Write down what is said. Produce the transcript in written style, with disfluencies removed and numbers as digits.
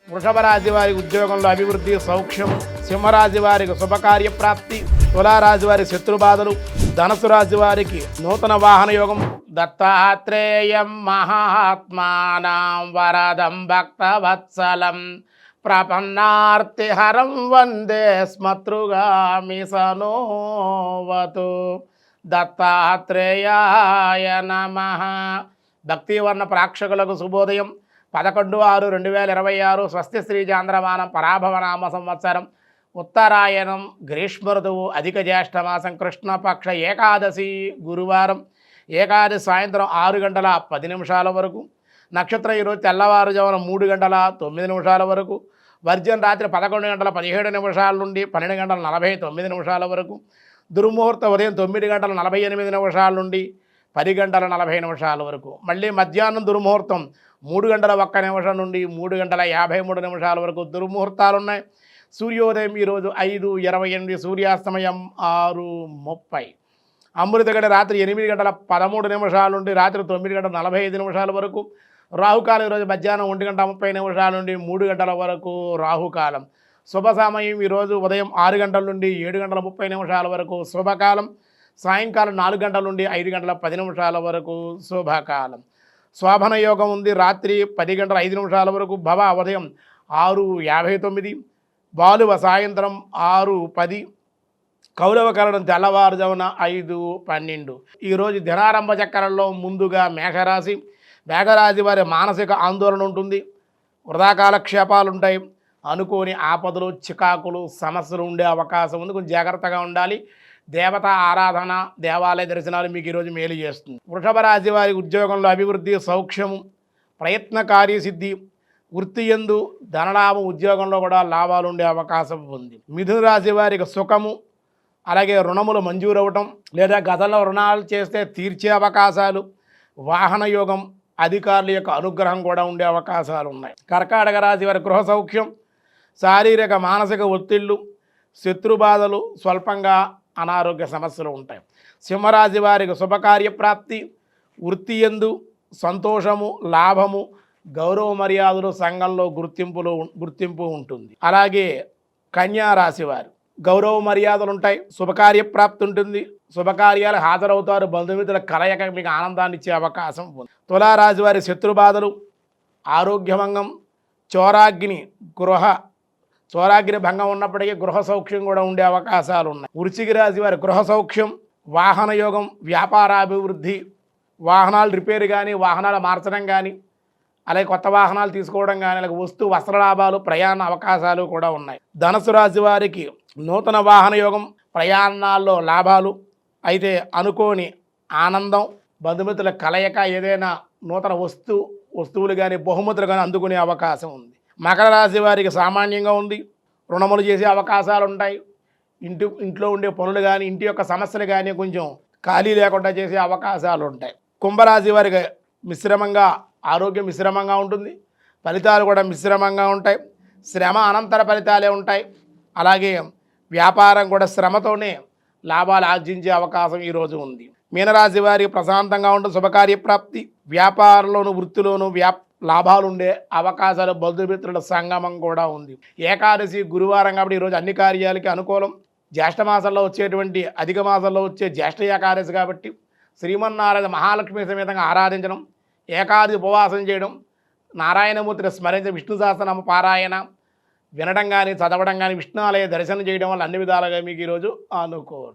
వృషభ రాశి వారికి ఉద్యోగంలో అభివృద్ధి సౌఖ్యం, సింహరాశి వారికి శుభకార్య ప్రాప్తి, తులారాశి వారికి శత్రుబాధలు, ధనుసు రాశి వారికి నూతన వాహన యోగం. దత్తాత్రేయం మహాత్మానాం వరదం భక్తవత్సలం ప్రపన్నార్తిహరం వందే స్మతృగామి సనోవతు. దత్తాత్రేయాయ నమః. భక్తివర్ణ ప్రేక్షకులకు శుభోదయం. 11/6/2026 స్వస్తి శ్రీ చాంద్రమానం పరాభవనామ సంవత్సరం ఉత్తరాయణం గ్రీష్మ ఋతువు అధిక జ్యేష్ఠమాసం కృష్ణపక్ష ఏకాదశి గురువారం. ఏకాదశి సాయంత్రం 6:10 వరకు. నక్షత్రం ఈరోజు తెల్లవారుజామున 3:09 వరకు. వర్జం రాత్రి 11:17 నుండి 12:49 వరకు. దుర్ముహూర్తం ఉదయం 9:48 నుండి 10:40 వరకు. మళ్ళీ మధ్యాహ్నం దుర్ముహూర్తం 3:01 నుండి 3:53 వరకు దుర్ముహూర్తాలు ఉన్నాయి. సూర్యోదయం ఈరోజు 5:28, సూర్యాస్తమయం 6:30. అమృతగడి రాత్రి 8:13 నుండి రాత్రి 9:45 వరకు. రాహుకాలం ఈరోజు మధ్యాహ్నం 1:30 నుండి 3 వరకు రాహుకాలం. శుభ సమయం ఈరోజు ఉదయం 6 గంటల నుండి 7:30 వరకు శుభకాలం. సాయంకాలం 4 గంటల నుండి 5:10 వరకు శుభకాలం. శోభన యోగం ఉంది రాత్రి 10:05 వరకు. భవ ఉదయం 6:59, బాలువ సాయంత్రం 6:10, కౌలవకరణం తెల్లవారుజామున 5:12. ఈరోజు దినారంభ చక్రంలో ముందుగా మేషరాశి. మేఘరాశి వారి మానసిక ఆందోళన ఉంటుంది, వృధా కాలక్షేపాలు ఉంటాయి, అనుకోని ఆపదలు చికాకులు సమస్యలు ఉండే అవకాశం ఉంది. కొంచెం జాగ్రత్తగా ఉండాలి. దేవతా ఆరాధన దేవాలయ దర్శనాలు మీకు ఈరోజు మేలు చేస్తుంది. వృషభ రాశి వారి ఉద్యోగంలో అభివృద్ధి సౌఖ్యము, ప్రయత్న కార్యసిద్ధి, వృత్తి యందు ధనలాభం, ఉద్యోగంలో కూడా లాభాలు ఉండే అవకాశం ఉంది. మిథున రాశి వారికి సుఖము, అలాగే రుణములు మంజూరు అవ్వటం లేదా గతంలో రుణాలు చేస్తే తీర్చే అవకాశాలు, వాహన యోగం, అధికారుల యొక్క అనుగ్రహం కూడా ఉండే అవకాశాలు ఉన్నాయి. కర్కాటక రాశి వారి గృహ సౌఖ్యం, శారీరక మానసిక ఒత్తిళ్ళు, శత్రుబాధలు, స్వల్పంగా అనారోగ్య సమస్యలు ఉంటాయి. సింహరాశి వారికి శుభకార్య ప్రాప్తి, వృత్తి యందు సంతోషము, లాభము, గౌరవ మర్యాదలు, సంఘంలో గుర్తింపు ఉంటుంది. అలాగే కన్యా రాశి వారు గౌరవ మర్యాదలు ఉంటాయి, శుభకార్య ప్రాప్తి ఉంటుంది, శుభకార్యాలు హాజరవుతారు, బంధుమిత్రుల కలయిక మీకు ఆనందాన్ని ఇచ్చే అవకాశం ఉంది. తులారాశి వారి శత్రుబాధలు, ఆరోగ్యభంగం, చోరాగ్ని భంగం ఉన్నప్పటికీ గృహ సౌఖ్యం కూడా ఉండే అవకాశాలు ఉన్నాయి. వృశ్చిక రాశి వారి గృహ సౌఖ్యం, వాహన యోగం, వ్యాపారాభివృద్ధి, వాహనాలు రిపేర్ కానీ వాహనాలు మార్చడం కానీ అలాగే కొత్త వాహనాలు తీసుకోవడం కానీ అలాగే వస్త్ర లాభాలు, ప్రయాణ అవకాశాలు కూడా ఉన్నాయి. ధనుసు రాశి వారికి నూతన వాహన యోగం, ప్రయాణాల్లో లాభాలు, అయితే అనుకోని ఆనందం, బంధుమిత్రుల కలయిక, ఏదైనా నూతన వస్తువులు కానీ బహుమతులు కానీ అందుకునే అవకాశం ఉంది. మకర రాశి వారికి సామాన్యంగా ఉంది, రుణములు చేసే అవకాశాలు ఉంటాయి, ఇంట్లో ఉండే పనులు కానీ ఇంటి యొక్క సమస్యలు కానీ కొంచెం ఖాళీ లేకుండా చేసే అవకాశాలు ఉంటాయి. కుంభరాశి వారికి ఆరోగ్యం మిశ్రమంగా ఉంటుంది, ఫలితాలు కూడా మిశ్రమంగా ఉంటాయి, శ్రమ అనంతర ఫలితాలే ఉంటాయి. అలాగే వ్యాపారం కూడా శ్రమతోనే లాభాలు ఆర్జించే అవకాశం ఈరోజు ఉంది. మీనరాశి వారికి ప్రశాంతంగా ఉంటుంది, శుభకార్య ప్రాప్తి, వ్యాపారంలోను వృత్తిలోను లాభాలు ఉండే అవకాశాలు, బంధుమిత్రుల సంగమం కూడా ఉంది. ఏకాదశి గురువారం కాబట్టి ఈరోజు అన్ని కార్యాలకి అనుకూలం. జ్యేష్ఠ మాసంలో వచ్చేటువంటి అధిక మాసంలో వచ్చే జ్యేష్ఠ ఏకాదశి కాబట్టి శ్రీమన్నారాయణ మహాలక్ష్మి సమేతంగా ఆరాధించడం, ఏకాదశి ఉపవాసం చేయడం, నారాయణమూర్తిని స్మరించే విష్ణు సహస్రనామ పారాయణ వినడం కానీ చదవడం కానీ విష్ణు ఆలయ దర్శనం చేయడం వల్ల అన్ని విధాలుగా మీకు ఈరోజు అనుకూలం.